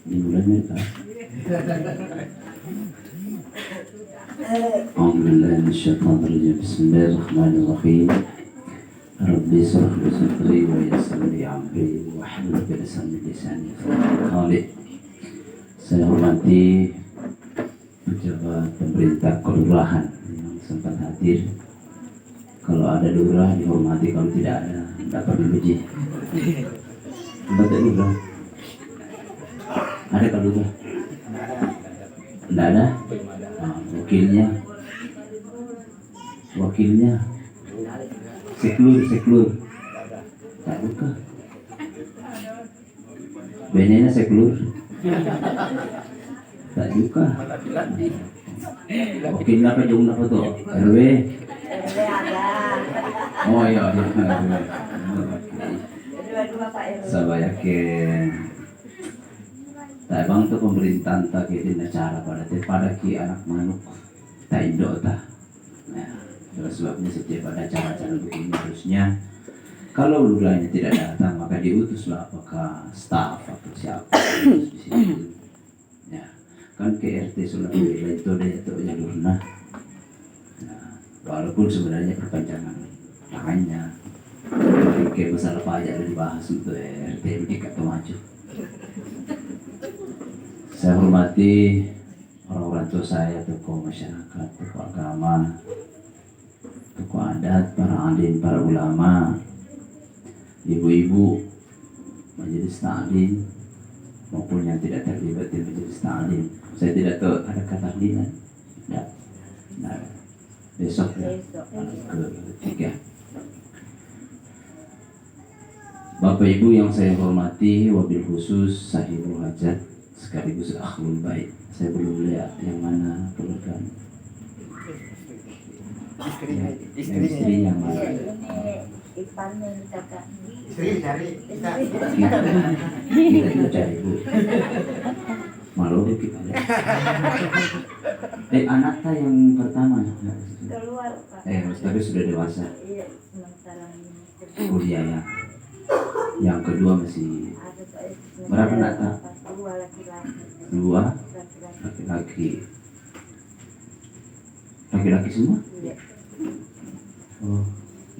Dimulai kan? Alhamdulillah minasyaitonirrajim. Bismillahirrahmanirrahim. Rabbi shrah li sadri wa yassir li amri wahlul 'uqdatam min lisani yafqahu qawli. Saya hormati pejabat pemerintah kelurahan yang sempat hadir. Kalau ada lurah dihormati, kalau tidak ada tidak perlu uji. Ada lurah? Ada kalau lurah? Tidak ada? Wakilnya seklur tak buka benenya seklur tak buka wakilnya apa jauh apa tuh RW oh iya saya yakin tak bang tuh pemerintahan tak kira cara pada ki anak manuk tak indo tak. Nah, itulah sebabnya setiap ada acara-acara begini harusnya kalau lurahnya tidak datang maka diutuslah apakah staf atau siapa di sini. Ya, kan ke RT sudah itu jalurnya. Nah, walaupun sebenarnya perpanjangan tangannya kayak masalah pajak yang dibahas untuk RT dekat maju. Saya hormati orang-orang tua saya, tokoh masyarakat, tokoh agama, tokoh adat, para alim, para ulama, ibu-ibu majelis taklim maupun yang tidak terlibat di majelis taklim. Saya tidak tahu ada ketakliman. Tidak. Nah, besok ya. Ketiga. Bapak Ibu yang saya hormati, wabil khusus sahibul hajat sekaligus akhlul bait. Saya belum lihat yang mana keluarga istri yang mana. Istri cari kita cari Bu. Malu deh kita. Anaknya yang pertama keluar Pak. Tapi sudah dewasa. Iya, sementara kuliah ya. Yang kedua masih berapa anak? Dua laki-laki. Laki-laki semua? Iya. Oh,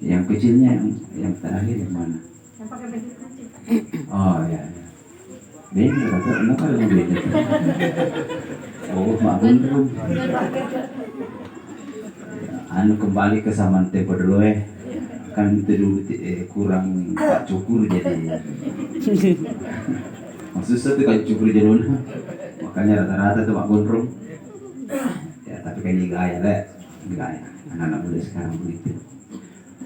yang kecilnya yang terakhir yang mana? Yang pakai baju kecil. Oh ya. Beda kata kenapa yang beda? Oh, maklum. Anu kembali ke zaman tempo dulu kan itu dulu kurang tak cukur jadi. Maksudnya tuh kan cukur jadi makanya rata-rata tuh Pak Gondrong ya, tapi kan ini gaya anak-anak muda sekarang begitu.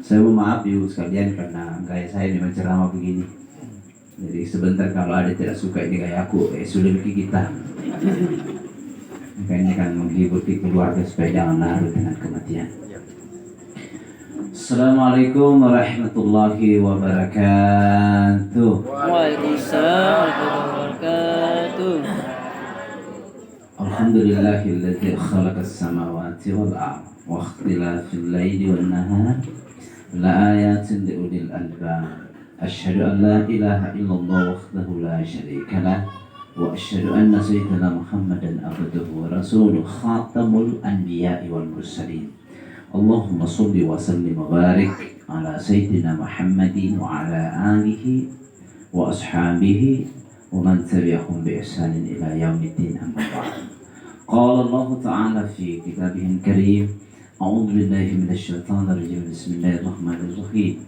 Saya mau maaf ibu sekalian karena gaya saya ini menceramah begini, jadi sebentar kalau ada tidak suka ini gaya aku sudah bikin kita makanya kan menghibur di keluarga supaya jangan larut dengan kematian. Assalamualaikum warahmatullahi wabarakatuh. Waalaikumsalam warahmatullahi wabarakatuh. Alhamdulillahilladzi khalaqas samawati wal ardh wa ikhtilafil laili wan nahar la ayatin li ulil albab. Asyhadu an la ilaha illallah wahdahu la syarika lah wa asyhadu anna sayyidina Muhammadan abduhu wa rasuluh khatamul anbiya'i wal mursalin. Allahumma salli wa sallim wa barik ala sayyidina Muhammadin wa ala alihi wa ashabihi wa man tabi'ahum bi ihsanin ila yaumiddin amma ba'd. Qala Allah Ta'ala fi kitabihil karim, a'udzu billahi minasy syaithanir rajim. Bismillahirrahmanirrahim.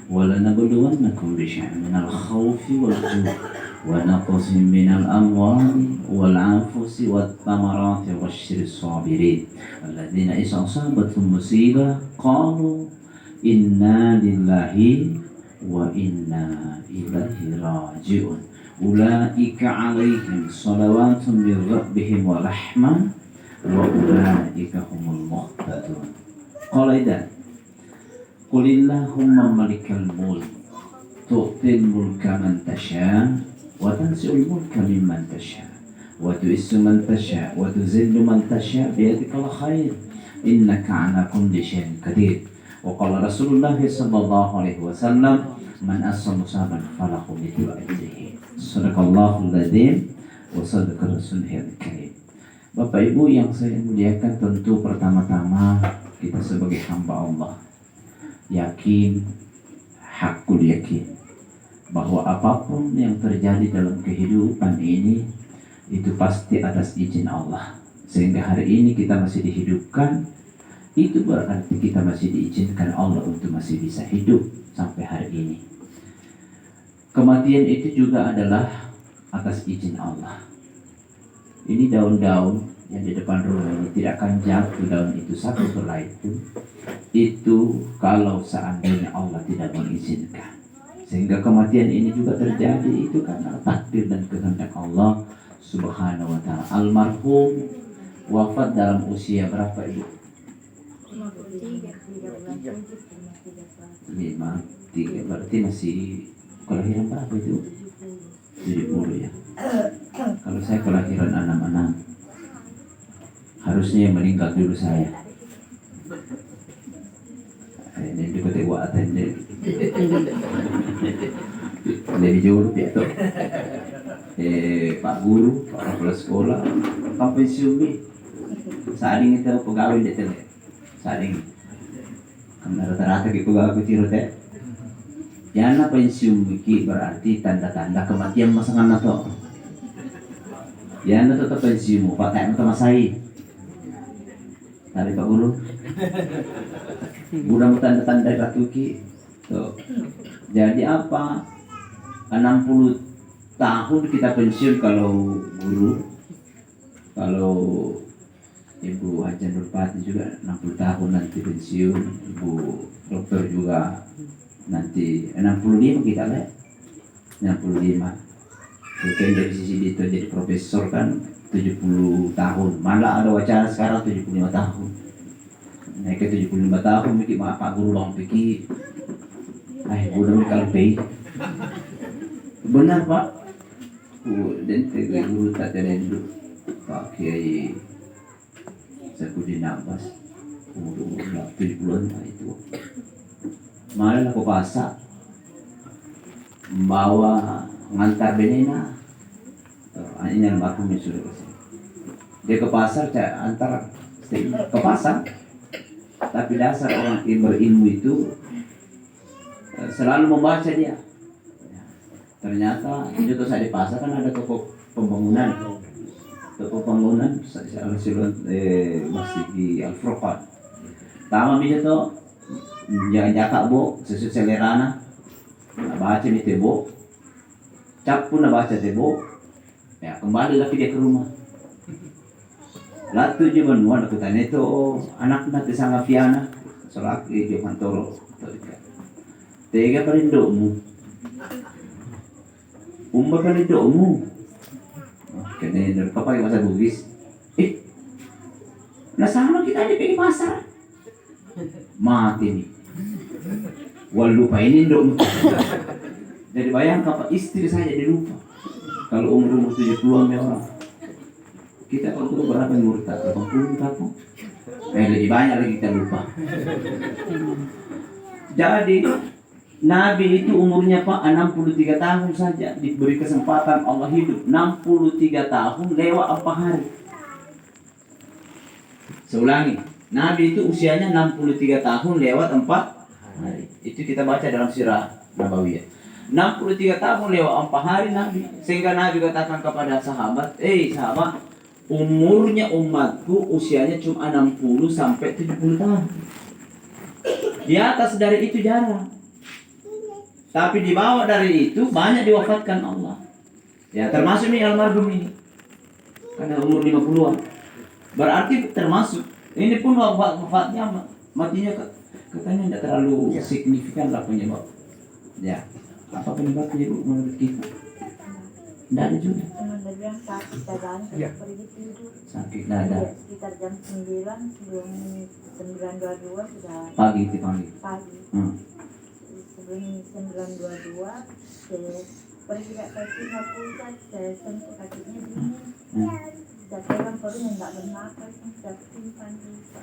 Wa lanabluwannakum bi syai'in minal khawfi wal ju' wa naqsin minal amwali wal anfusi wat thamarati wasyirris sabirin alladzina idza asabatuhum musibah qalu inna lillahi wa inna ilaihi raji'un ulaika 'alaihim shalawatun min rabbihim wa rahmah wa ulaika humul muhtadun. Qala idza qulillahumma malikal mulk tu'til mulka man tasha' wa tanzi'ul mulka mimman tasha' wa tu'izzu man tasha' wa tuzillu man tasha' biyadikal khair innaka 'ala kulli syai'in qadir. Wa qala Rasulullah sallallahu alaihi wasallam man asaba musaban falahu mithlu ajrihi Sadaqallahul adzim wa sadaqa rasulul karim. Bapak Ibu yang saya muliakan, tentu pertama-tama kita sebagai hamba Allah yakin, hakul yakin bahwa apapun yang terjadi dalam kehidupan ini itu pasti atas izin Allah. Sehingga hari ini kita masih dihidupkan, itu berarti kita masih diizinkan Allah untuk masih bisa hidup sampai hari ini. Kematian itu juga adalah atas izin Allah. Ini daun-daun yang di depan rumah ini tidak akan jatuh daun itu satu helai pun. Itu kalau seandainya Allah tidak mengizinkan. Sehingga kematian ini juga terjadi itu karena takdir dan kehendak Allah Subhanahu wa ta'ala. Almarhum wafat dalam usia berapa Ibu? 53, berarti masih kelahiran berapa itu? 70 ya. Kalau saya kelahiran 66, harusnya yang meninggal dulu saya. Ini juga tewa atende. Dari jauh ya tuh. Pak Guru, Pak Kepala Sekolah, Pak pensiun nih. Saat ini kita pegawai di tele. Saat ini. Karena rata-rata kita pegawai kecil teh. Yana pensiun iki berarti tanda-tanda kematian masangan nato. Yana tetap pensiun Pak kayak mata masai. Tadi Pak Guru. Budak tanda-tanda ratu ki. Tuh. Jadi apa? 60 tahun kita pensiun kalau guru. Kalau Ibu Haja Nurpati juga 60 tahun nanti pensiun. Ibu dokter juga nanti 65 kita lihat 65. Mungkin dari sisi itu jadi profesor kan 70 tahun. Malah ada wacana sekarang 75 tahun. Naik ke 75 tahun mikir Pak Guru bang pikir udah kalau baik benar Pak. Dan tegak guru tak ada dulu Pak Kiai Saipudin Abbas umur 70-an itu. Malah aku pasar membawa ngantar benena. Ini yang aku sudah kesini. Dia ke pasar, saya antar ke pasar. Tapi dasar orang berilmu itu selalu membaca dia. Ternyata itu saya di pasar kan ada toko pembangunan. Toko pembangunan masih di Al-Furqan. Tama bisa tuh jaga bo sesuai selerana. Baca ni tebo. Cap pun baca tebo. Ya kembali lagi dia ke rumah. Latu je menua nak tanya itu anak nak sangat Fiana. Selaki di kantor. Tega perindokmu. Umba perindokmu. Kena papai masa Bugis. Nah sama kita di pergi pasar. Mati nih. Lupa ini indokmu. Jadi bayangkan Pak, istri saya jadi lupa. Kalau umur 70-an ya orang. Kita kalau itu berapa umur kita? 80 berapa? Lebih banyak lagi kita lupa. Jadi Nabi itu umurnya Pak 63 tahun saja diberi kesempatan Allah hidup 63 tahun lewat 4 hari. Saya ulangi, Nabi itu usianya 63 tahun lewat 4 hari. Itu kita baca dalam sirah Nabawiyah. 63 tahun lewat 4 hari Nabi. Sehingga Nabi katakan kepada sahabat, sahabat, umurnya umatku usianya cuma 60 sampai 70 tahun. Di atas dari itu jarang. Tapi di bawah dari itu banyak diwafatkan Allah. Ya termasuk nih almarhum ini. Karena umur 50-an. Berarti termasuk. Ini pun wafatnya matinya katanya tidak terlalu signifikan lah penyebab. Ya. Apa penyebabnya Bu menurut kita? Tidak ada juga. Sakit dada, pergi tidur. Sakit dada. Sekitar jam 9 sebelum 9.22 sudah. Pagi itu pagi. Sebelum 9.22 saya pergi ke kaki Pusat, saya sentuh kakinya dingin. Saya pegang perut yang tidak bernafas, saya simpan juga.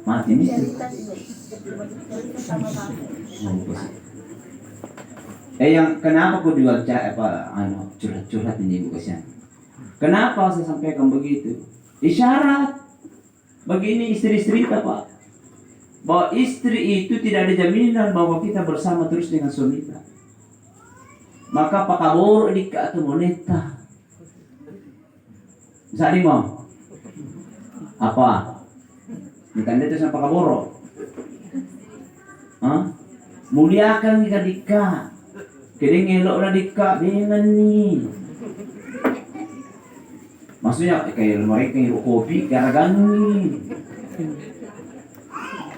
Mati nih. Cerita sama bapak. Yang kenapa aku jual curhat-curhat ini Bu Kasihan? Kenapa saya sampaikan begitu? Isyarat bagi ini istri-istri kita Pak, bahwa istri itu tidak ada jaminan bahwa kita bersama terus dengan suami kita. Maka pakaboro di ka atau moneta. Sari mo? Apa? Minta itu sama pakaboro. Hah? Muliakan dika. Kini ngelok lah dika dengan nih. Maksudnya kayak mereka yang kopi gara-gara nih.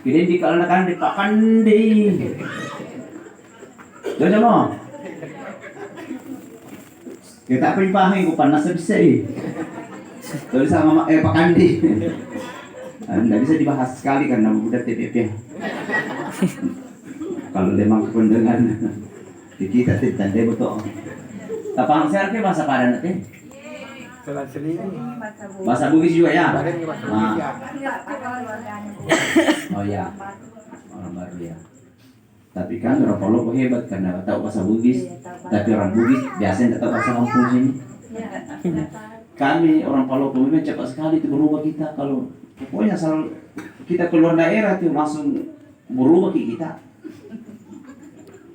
Kini dikalakan dipakan deh. Jangan mo. Kita primpahin ko panas bisa Tulis sama Pak Andi. Tidak bisa dibahas sekali karena udah TPP. Kalau memang kependengan kita tidak ada betul. Tapang saya ke bahasa Padang nanti. Bahasa Bugis juga ya. Oh ya. Orang baru ya. Tapi kan orang Palopo hebat karena tahu bahasa Bugis. Tapi orang Bugis biasanya tak tahu bahasa Lampung sini. Kami orang Palopo memang cepat sekali itu berubah kita. Kalau pokoknya asal kita keluar daerah itu langsung berubah kita.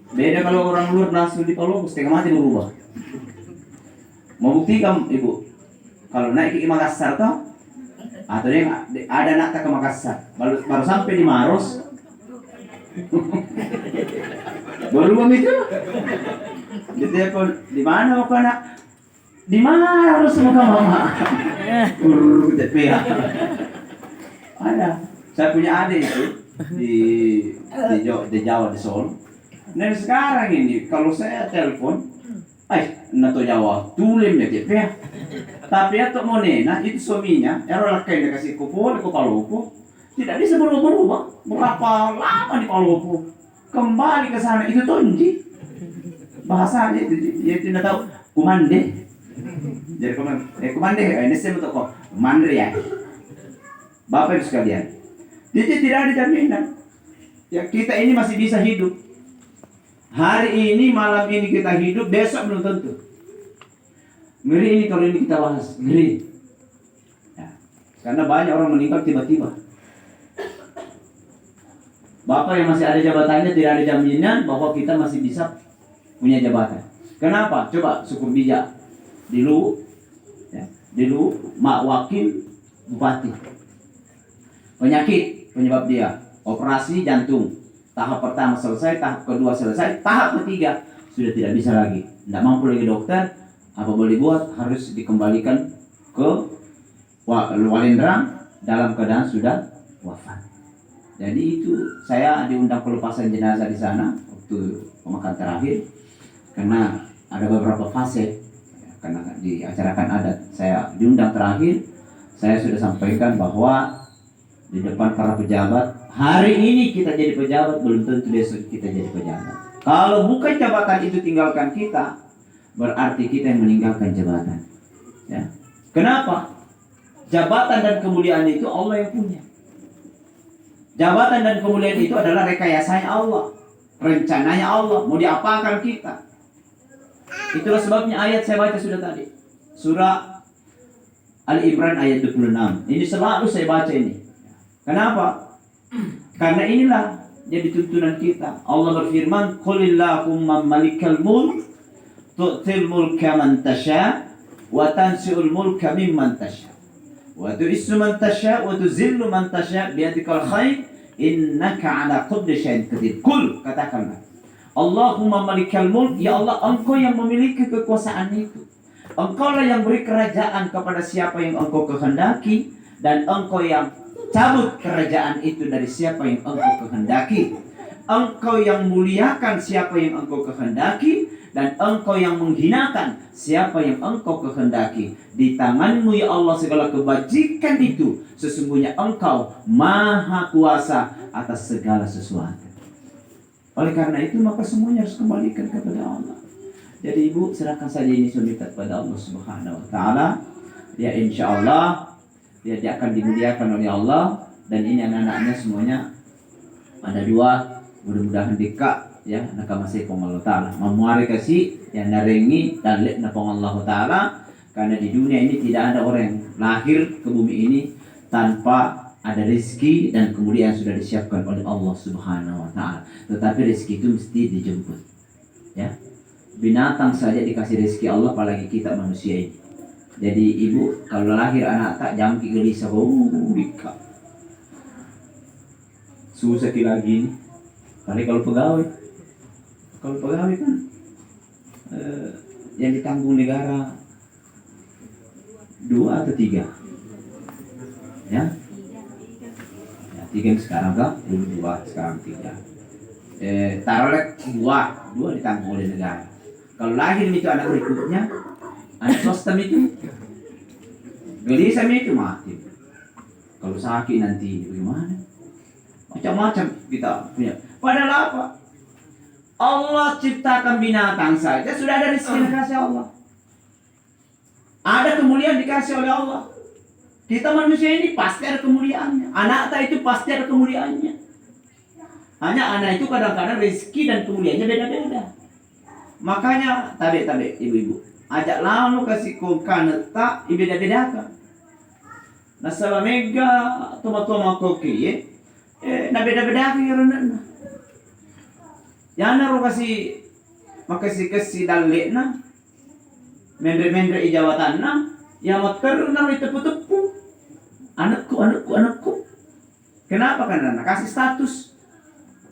Beda kalau orang luar langsung di Palopo setengah mati berubah. Mau buktikan Ibu, kalau naik ke Makassar toh, atau dia ada nak ke Makassar, baru sampai di Maros. Berubah itu. Ditelepon, di mana kau nak? Di mana harus sama mama? Ada. Saya punya adik itu di Jawa di Solo. Dan sekarang ini kalau saya telepon, nato Jawa tulim ya TP. Tapi atau monena itu suaminya, erol kayak dia kasih kupu ke Palopo, tidak bisa berubah-ubah. Berapa lama di Palopo? Kembali ke sana itu tonji. Bahasanya itu dia tidak tahu kumande. Jadi kumande ini saya betul kok kumande ya. Bapak Ibu sekalian, jadi tidak ada jaminan. Ya kita ini masih bisa hidup. Hari ini malam ini kita hidup, besok belum tentu. Ngeri ini kalau ini kita bahas, ngeri. Ya, karena banyak orang meninggal tiba-tiba. Bapak yang masih ada jabatannya tidak ada jaminan bahwa kita masih bisa punya jabatan. Kenapa? Coba syukur bijak. Dulu mak wakil bupati. Penyakit penyebab dia operasi jantung. Tahap pertama selesai, tahap kedua selesai, tahap ketiga sudah tidak bisa lagi. Tidak mampu lagi dokter. Apa boleh buat? Harus dikembalikan ke Walendrang dalam keadaan sudah wafat. Jadi itu saya diundang pelepasan jenazah di sana waktu pemakaman terakhir karena ada beberapa fase karena diacarakan adat. Saya diundang terakhir, saya sudah sampaikan bahwa di depan para pejabat, hari ini kita jadi pejabat, belum tentu besok kita jadi pejabat. Kalau bukan jabatan itu tinggalkan kita, berarti kita yang meninggalkan jabatan. Ya. Kenapa? Jabatan dan kemuliaan itu Allah yang punya. Jabatan dan kemuliaan itu adalah rekayasanya Allah, rencananya Allah, mau diapakan kita. Itulah sebabnya ayat saya baca sudah tadi. Surah Al-Imran ayat 26. Ini selalu saya baca ini. Kenapa? Karena inilah jadi tuntunan kita. Allah berfirman, "Qulillahumma malikal mulk, tu'til mulka man tasha, wa tansi'ul mulka mimman tasha. Wa tu'issu man tasha, wa tuzillu man tasha, biyadikal khair, innaka ala kulli syai'in qadir." Kul, katakanlah. Allahumma malikal mulk, ya Allah, Engkau yang memiliki kekuasaan itu. Engkaulah yang beri kerajaan kepada siapa yang Engkau kehendaki, dan Engkau yang cabut kerajaan itu dari siapa yang Engkau kehendaki. Engkau yang muliakan siapa yang Engkau kehendaki, dan Engkau yang menghinakan siapa yang Engkau kehendaki. Di tangan-Mu ya Allah segala kebajikan itu. Sesungguhnya Engkau maha kuasa atas segala sesuatu. Oleh karena itu maka semuanya harus kembalikan kepada Allah. Jadi ibu serahkan saja ini semua kepada Allah Subhanahu Wa Taala. Ya insya Allah dia akan dimuliakan oleh Allah. Dan ini anak-anaknya semuanya ada 2. Mudah-mudahan dekat ya nakamasay pong Allah Ta'ala. Mamuari kasi yang narengi dan lihat na pong Allah Ta'ala, karena di dunia ini tidak ada orang yang lahir ke bumi ini tanpa ada rezeki dan kemudian sudah disiapkan oleh Allah Subhanahu wa Ta'ala. Tetapi rezeki itu mesti dijemput. Ya. Binatang saja dikasih rezeki Allah, apalagi kita manusia ini. Jadi ibu kalau lahir anak tak jangki gelisah, bika. Susah lagi ini. Paling kalau pegawai kan yang ditanggung negara 2 atau 3, ya 3 sekarang kan, dulu 2 sekarang 3. Taruhlah 2 ditanggung oleh negara. Kalau lahir itu anak berikutnya, anak swasta itu gelisah itu mati. Kalau sakit nanti bagaimana? Macam-macam kita punya. Padahal apa? Allah ciptakan binatang saja sudah ada rezeki dikasih Allah. Ada kemuliaan dikasih oleh Allah. Kita manusia ini pasti ada kemuliaannya. Anak itu pasti ada kemuliaannya. Hanya anak itu kadang-kadang rezeki dan kemuliaannya beda-beda. Makanya tabe ibu-ibu, ajak lalu kasih kokan tak beda-bedakan. Nah salah mega toma koki nah beda-bedakan ya rendah. Yana ro makasih dalekna mendre ijawatanna ya matkar itu tepu anakku. Kenapa? Karena kasih status.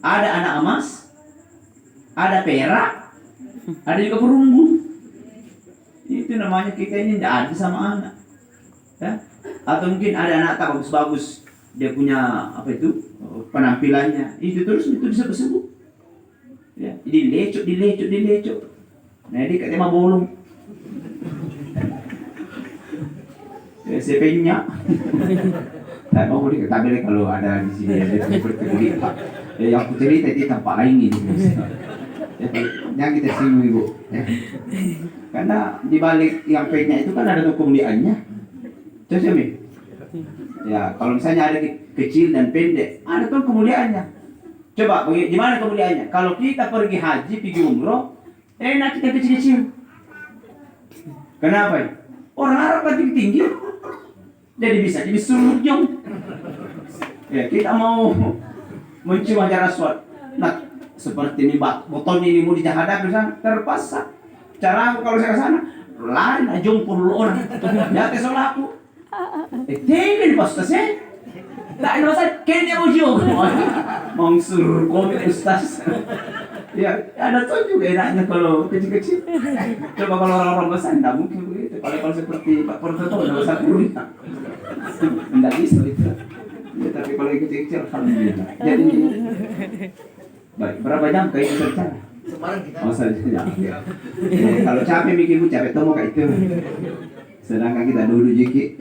Ada anak emas, ada perak, ada juga perunggu. Itu namanya kita ini tidak ada sama anak. Ya? Atau mungkin ada anak tak bagus-bagus, dia punya penampilannya, itu terus itu disebut-sebut. Ya, dilecuk. Nah, dia katanya bolong. Ya, sepenya. Tak mau diketahui kalau ada di sini ada seperti itu. Yang aku cerita itu tempat lain ini. Yang kita singgung ibu. Ya. Karena di balik yang penya itu kan ada kemuliaannya. Coba Mi. Ya, kalau misalnya ada kecil dan pendek, ada tuh kemuliaannya. Coba, gimana kemuliaannya? Kalau kita pergi haji, pergi umroh, enak kita kecil-kecil. Kenapa? Orang Arab kan tinggi, jadi bisa jadi surjong. Ya, kita mau mencium hajar aswad. Nah, seperti ini boton ini mau dihadap sana terpaksa. Cara aku kalau saya ke sana, lain ajong puluh orang. Ya tesol aku. Tinggi pas saya. Tak ada masalah, kayaknya mau jauh. Mangsur komik ustaz. Ya, ada tuh juga enaknya kalau kecil-kecil. Coba kalau orang-orang besar tidak mungkin begitu. Kalau seperti Pak Porto ada besar pun tidak bisa itu. Ya, tapi kalau yang kecil-kecil alhamdulillah. Jadi baik, berapa jam kayak itu bicara? Oh, saja. Kalau capek bikin capek temu kayak itu. Sedangkan kita dulu Jiki,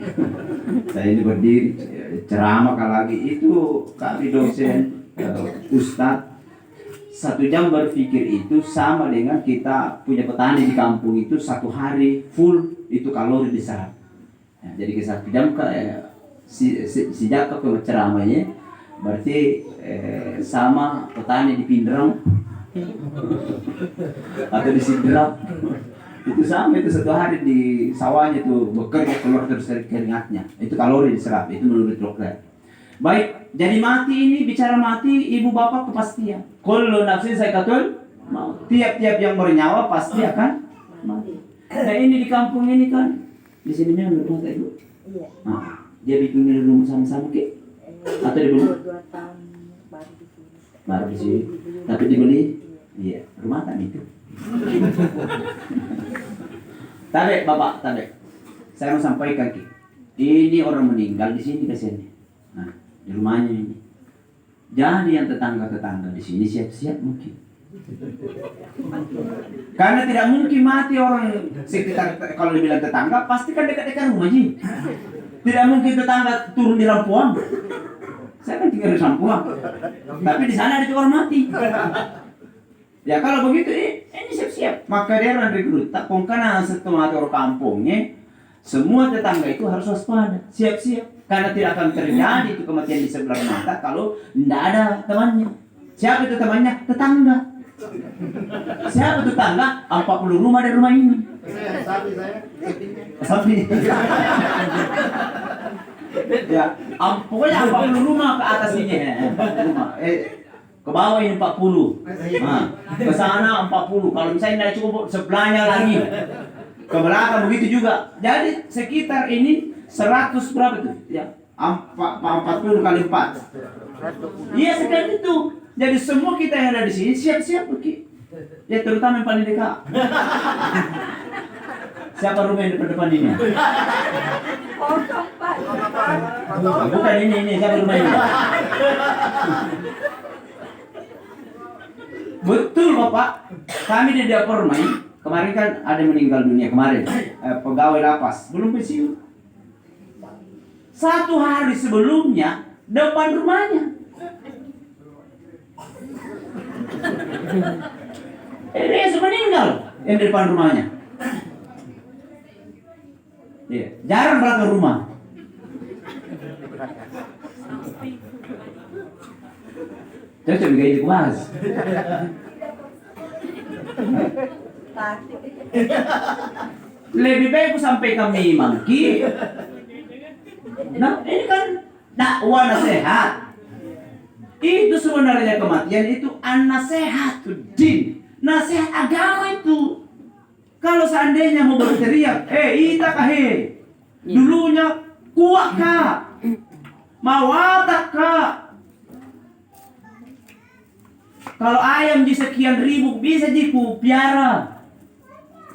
saya ini berdiri ceramah lagi itu kami dosen ustadz 1 jam berpikir itu sama dengan kita punya petani di kampung itu 1 hari full itu kalori diserap. Nah, jadi ke 1 jam sejak ke ceramahnya berarti sama petani di Pindrang atau di Sidrap. Itu sama, itu 1 hari di sawahnya itu bekerja keluar terus dari keringatnya. Itu kalori diserap, itu menurut dokter. Baik, jadi mati ini bicara mati, ibu bapak kepastian. Kullu nafsin zaikatul maut. Tiap-tiap yang bernyawa pasti akan mati. Nah ini di kampung ini kan, di sini memang rumah ibu. Iya. Nah, dia bikin rumah sama-sama ke? Atau dibeli? 2 tahun baru di sini. Baru di sini. Tapi dibeli? Iya, rumah tak itu. Tabe bapak, saya mau sampaikan ini orang meninggal di sini kesini. Nah, di rumahnya ini. Jadi yang tetangga di sini siap-siap mungkin. Karena tidak mungkin mati orang sekitar, kalau dibilang tetangga pasti kan dekat-dekat rumah ji. Tidak mungkin tetangga turun di Lampuang. Saya kan tinggal di Lampuang. Tapi di sana ada orang mati. Ya kalau begitu ini siap-siap. Maka dia orang rekrut. Tak karena setelah orang kampungnya, semua tetangga itu harus waspada, siap-siap. Karena tidak akan terjadi itu kematian di sebelah mata kalau tidak ada temannya. Siapa itu temannya? Tetangga. Siapa tetangga? 40 rumah dari rumah ini. Sapi saya. Sapi. Ya, pokoknya 40 rumah ke atas ini. 40 rumah. Ke bawah ini 40. Nah, ke sana 40. Kalau misalnya tidak cukup sebelahnya lagi. Ke belakang begitu juga. Jadi sekitar ini 100 berapa tuh? Ya, 40 kali 4. Iya sekitar itu. Jadi semua kita yang ada di sini siap-siap Ki. Ya terutama yang paling dekat. Siapa rumah yang depan-depan ini? Kosong Pak. Bukan ini siapa rumah ini? Betul Bapak. Kami di dapur main. Kemarin kan ada yang meninggal dunia kemarin. Pegawai lapas belum pensiun. 1 hari sebelumnya depan rumahnya. Dia sudah meninggal yang di depan rumahnya. Iya, jarang belakang rumah. Terus coba gaya dikuas. Lebih baik aku sampaikan memang Ki. Nah, ini kan dakwah nasihat. Itu sebenarnya kematian itu an-nasihatuddin. Nasihat agama itu. Kalau seandainya mau berteriak, ita kahe. Dulunya kuat kak. Mawatak kak. Kalau ayam di sekian ribu bisa jiku piara.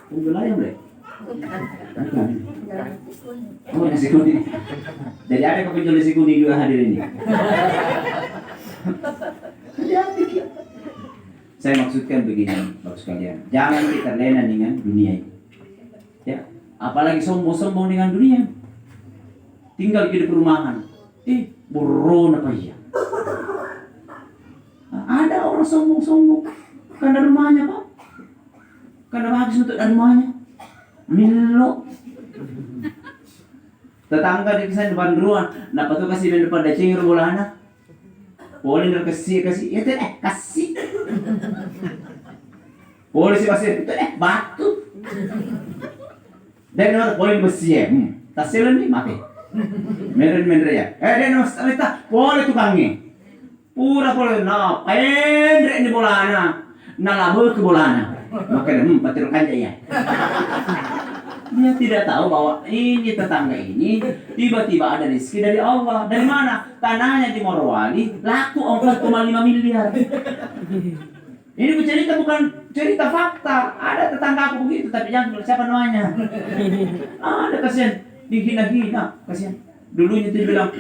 Tunggu ayam deh. Oh nasi kuning. Jadi ada kepenjual nasi kuning juga hadir ini. Saya maksudkan begini, Bapak sekalian. Jangan kita lena dengan dunia ini. Ya, apalagi sombong-sombong dengan dunia. Tinggal di perumahan. Buron apa iya? Ada orang sombong-sombong karena rumahnya Pak. Karena habis untuk rumahnya. Milo. Tetangga di kisah depan rumah, napa tuh kasih di depan dacing bolana? Boleh nggak kasih itu kasih. Boleh sih kasih itu batu. Dan orang boleh besi ya, tasnya nih mati. Meren ya. Dia mas kita boleh tukangnya. Pura boleh na, pendek di bolana, nalabu ke bolana. Makanya patir aja ya. Dia tidak tahu bahwa ini tetangga ini tiba-tiba ada rezeki dari Allah. Dari mana? Tanahnya di Morowali laku 4,5 miliar. Ini bercerita bukan cerita fakta. Ada tetangga aku begitu, tapi jangan bilang siapa namanya. Ada kasihan, dihina-hina, kasihan. Dulunya itu bilang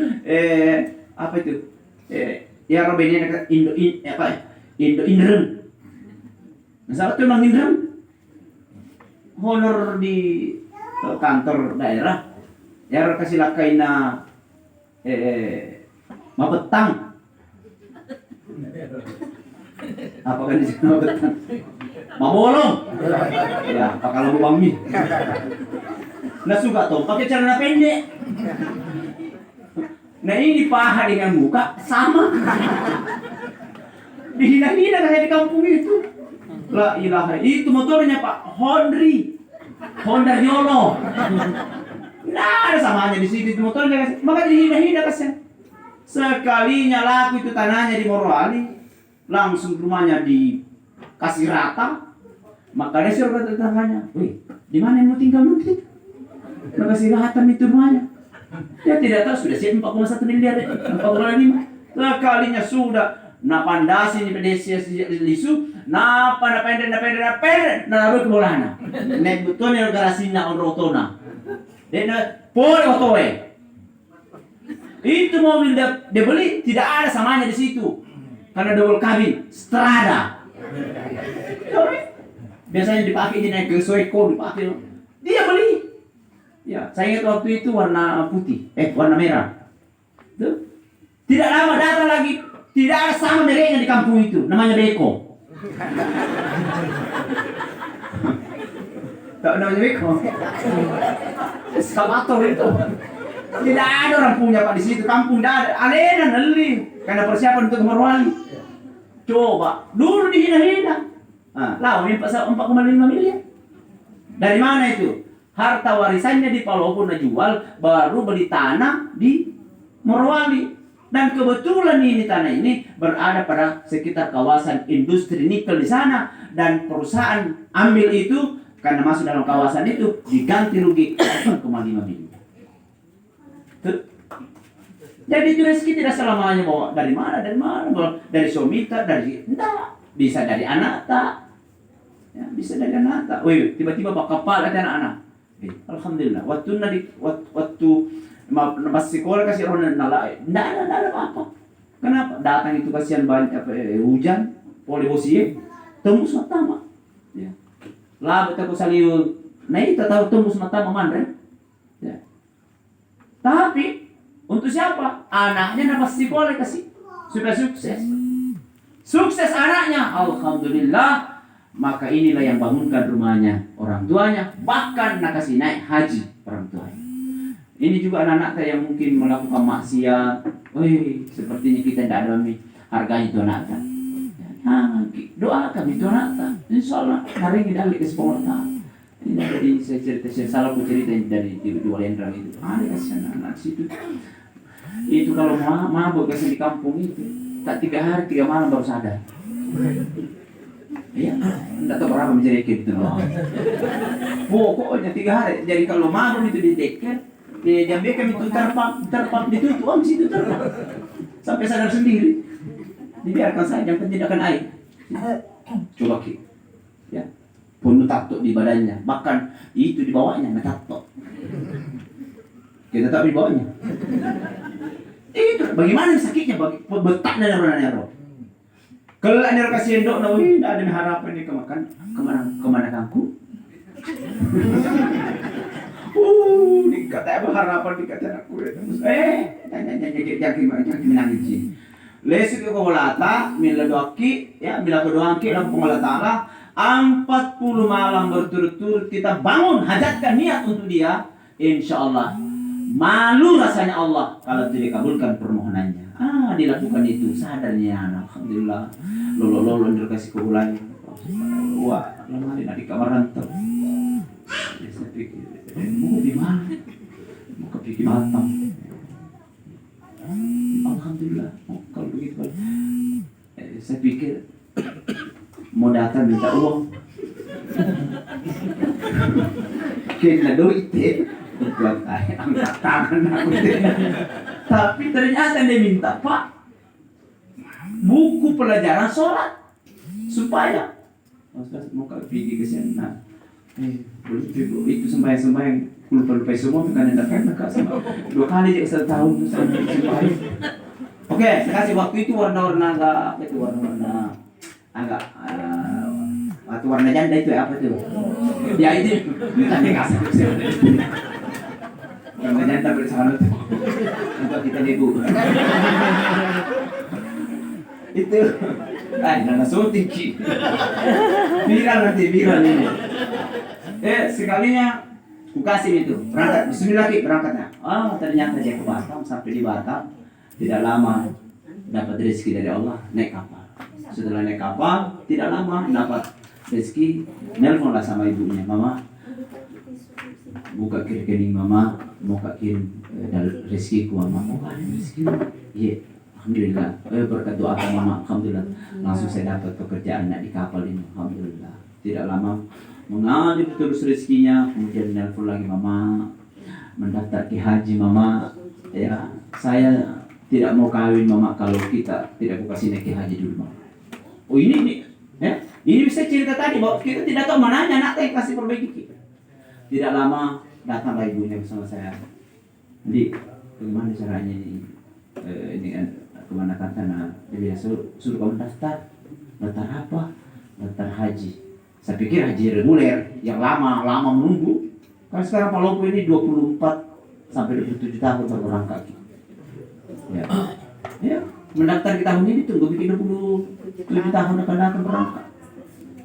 apa itu? Ya Robin ini Indo Indren. Salah tuh Bang Indren. Honor di kantor daerah. Ya kasih lakai na mabetang. Apa kan di sini mabetang? Mabolong. Ya, kalau wangi. Nah suka tuh pakai celana pendek. Nah ini paha dengan muka sama. Dihina-hina kayak di kampung itu. La ilaha, itu motornya Pak Honda Yolo. Nah ada samanya di situ itu motornya, maka dihina-hina kasihan. Sekalinya laku itu tanahnya di Morowali, langsung rumahnya dikasih rata. Maka dia suruh kata tetangganya, wih, di mana yang mau tinggal nanti? Kasih rata itu rumahnya. Dia tidak tahu sudah siap 4,1 miliar, 4,5. Sekalinya sudah napandasi di pedesnya lisu, napa pendek, lalu ke bolana. Nek betulnya garasinya on rotona. Dan pole otoe. Itu mobil dia beli tidak ada samanya di situ. Karena double kabin, Strada. Biasanya dipakai di naik ke Soeko dipakai. Dia beli. Ya, saya ingat waktu itu warna putih, warna merah. Tuh. Tidak lama datang lagi, tidak ada sama mereknya di kampung itu, namanya Beko. Tahu namanya Beko? Eskavator itu. Tidak ada orang punya Pak di situ, kampung tidak ada. Alena neli, karena persiapan untuk Morowali. Coba, dulu dihina-hina. Lah, 4,5 miliar. Dari mana itu? Harta warisannya di Palopo jual, baru beli tanah di Morowali. Dan kebetulan ini tanah ini berada pada sekitar kawasan industri nikel di sana, dan perusahaan ambil itu karena masuk dalam kawasan itu diganti rugi 4,5 miliar. Jadi itu rezeki tidak selamanya bawa dari mana, dari Somita, enggak, bisa dari Anata. Ya, bisa dari Anata. Wih, tiba-tiba pak kapal ada anak-anak. Alhamdulillah. Waktu pas sekolah kasih orang nalai, enggak ada apa-apa. Kenapa? Datang itu kasihan banyak hujan, poli bosie, tembus matama. Ya. Lah betul saliu, nah itu tahu tembus matama mandre. Ya. Tapi untuk siapa? Anaknya dapat sekolah kasih supaya sukses. Sukses anaknya, alhamdulillah. Maka inilah yang bangunkan rumahnya orang tuanya, bahkan nak kasih naik haji orang tuanya. Ini juga anak-anak yang mungkin melakukan maksiat. Wih, sepertinya kita tidak ada hargai itu anak. Doakan itu anak. Insya Allah hari ini dalik ke sekolah. Ini dari saya cerita, salah aku cerita dari dua lendang itu. Ada kasih anak situ. Itu kalau mabuk kasih di kampung itu, tak 3 hari 3 malam baru sadar. Iya, enggak tahu berapa menjadi gitu loh. Pokoknya 3 hari. Jadi kalau mabuk itu dideker, dia jambekan itu terpap ditutup di situ terpap. Sampai sadar sendiri. Dibiarkan saja, tidak akan air. Coba ki. Ya. Penuh tato di badannya, bahkan itu di bawahnya ada tato. Kita tak di bawahnya. Itu bagaimana sakitnya betak dan nero. Kalau nero kasih endok, tidak ada harapan dia kemana kangku. Dikata apa harapan dikata aku. Tanya jangan menangis. Lesu ke kolata, mila doaki, ya mila doaki dalam pengolah ta'ala. 40 malam berturut-turut kita bangun, hajatkan niat untuk dia, insya Allah malu rasanya Allah kalau tidak kabulkan permohonannya. Dilakukan itu sadarnya, alhamdulillah. Lolo kasih kehulai. Wah, lemari di kamar rantau. Saya pikir, mau di mana? Mau ke pikir Batam. Alhamdulillah. Kalau begitu, saya pikir mau datang minta uang. Kena duit buat angkat tangan aku. Tapi ternyata dia minta, Pak, buku pelajaran sholat supaya mau pergi ke sana. Itu sembahyang lupa semua bukan ada sama 2 kali jadi 1 tahun sembahyang. Oke, saya kasih waktu itu warna-warna agak atau warna janda itu apa tuh? Ya itu tanya kasih warna janda bersama itu untuk kita nego. Itu nana syuting viral ini. Sekalinya ku kasih itu berangkat bismillah berangkatnya. Ternyata dia ke Batam, sampai di Batam tidak lama dapat rezeki dari Allah naik kapal. Setelah naik kapal tidak lama dapat rezeki, nelponlah sama ibunya, Mama buka rekening Mama, mau kirim rezekiku Mama. Ada rezeki? Iya, alhamdulillah. Berkat doa Mama, alhamdulillah. Langsung saya dapat pekerjaan di kapal ini, alhamdulillah. Tidak lama mengalir terus rezekinya, kemudian nelpon lagi Mama, mendaftar ke haji Mama. Ya, saya tidak mau kawin Mama kalau kita tidak buka sini ke haji dulu Mama. Oh ini ya, ini bisa cerita tadi bahwa kita tidak tahu mananya anak yang kasih perbaiki kita. Tidak lama datanglah ibunya bersama saya. Jadi bagaimana caranya ini kemana kata dia suruh kamu daftar apa? Daftar haji. Saya pikir haji reguler yang lama menunggu. Kan sekarang Palopo ini 24 sampai 27 tahun baru berangkat. Ya, mendaftar di tahun ini tunggu bikin 27 tahun akan datang berangkat.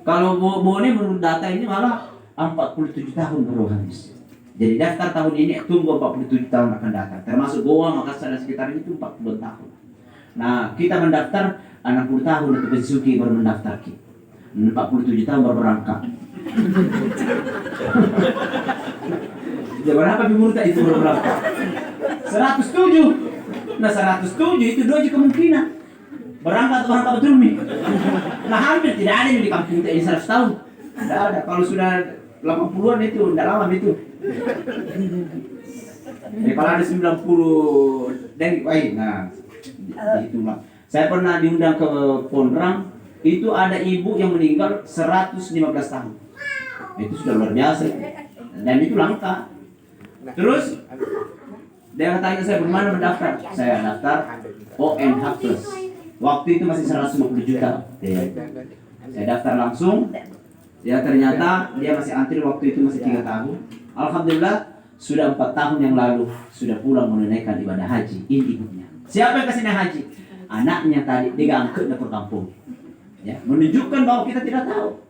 Kalau Bone menurut data ini malah 47 tahun baru habis. Jadi daftar tahun ini tunggu 47 tahun akan datang. Termasuk Goa, Makassar dan sekitar itu 40 tahun. Nah, kita mendaftar 60 tahun untuk Besuki baru mendaftar kita. 47 tahun baru berangkat. Ya berapa bimurta itu baru berangkat? 107. Nah 107 itu 2 kemungkinan. Berangkat betul nih. Nah hampir tidak ada di kampung ini 100 tahun. Tidak ada. Kalau sudah 80-an itu, tidak lama itu. Kalau ada 90 dan nah itulah. Saya pernah diundang ke Pondrang, itu ada ibu yang meninggal 115 tahun. Itu sudah luar biasa. Dan itu langka. Terus dia tanya saya bagaimana mendaftar. Saya daftar ONH Plus. Waktu itu masih 150 juta. Saya daftar langsung. Ya ternyata dia masih antri waktu itu masih 3 tahun. Alhamdulillah sudah 4 tahun yang lalu sudah pulang menunaikan ibadah haji. Ini ibunya. Siapa yang kasih haji? Anaknya tadi digangkut ke kampung. Ya, menunjukkan bahwa kita tidak tahu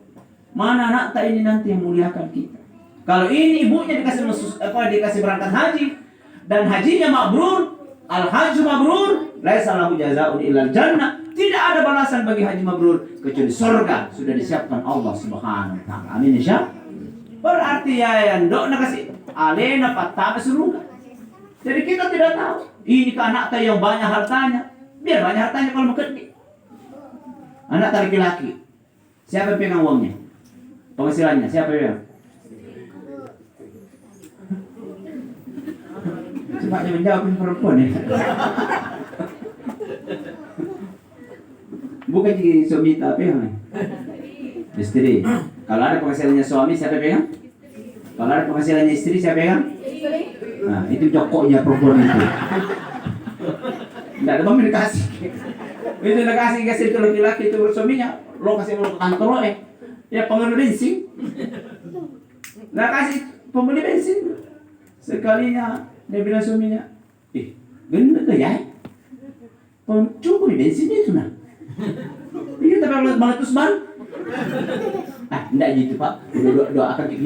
mana anak tak ini nanti yang muliakan kita. Kalau ini ibunya dikasih berangkat haji dan hajinya mabrur, al-hajju mabrur, laisa lahu jazaa'un illal jannah. Tidak ada balasan bagi haji mabrur kecuali surga sudah disiapkan Allah Subhanahu wa taala. Amin insyaallah. Berarti ya yang dokna kasih alena patah surga. Jadi kita tidak tahu. Ini ke anak yang banyak hartanya. Biar banyak hartanya kalau mengkedip. Anak laki-laki. Siapa yang pegang uangnya? Penghasilannya siapa yang pegang? Cepatnya menjawab perempuan ya. Bukan jadi suami tapi yang istri. Kalau ada penghasilannya suami siapa yang pegang? Kalau ada penghasilannya istri siapa yang pegang? Nah itu jokoknya perempuan itu. Tidak ada mami dikasih. Itu kasih itu laki-laki itu suaminya. Lo kasih lo ke kantor lo ya pembeli bensin. Nah kasih pembeli bensin. Sekalinya dia bilang suaminya, bener gak ya? Coba beli bensin itu nah. Iya tapi kalau meletus ban. Ah, enggak gitu Pak. Doakan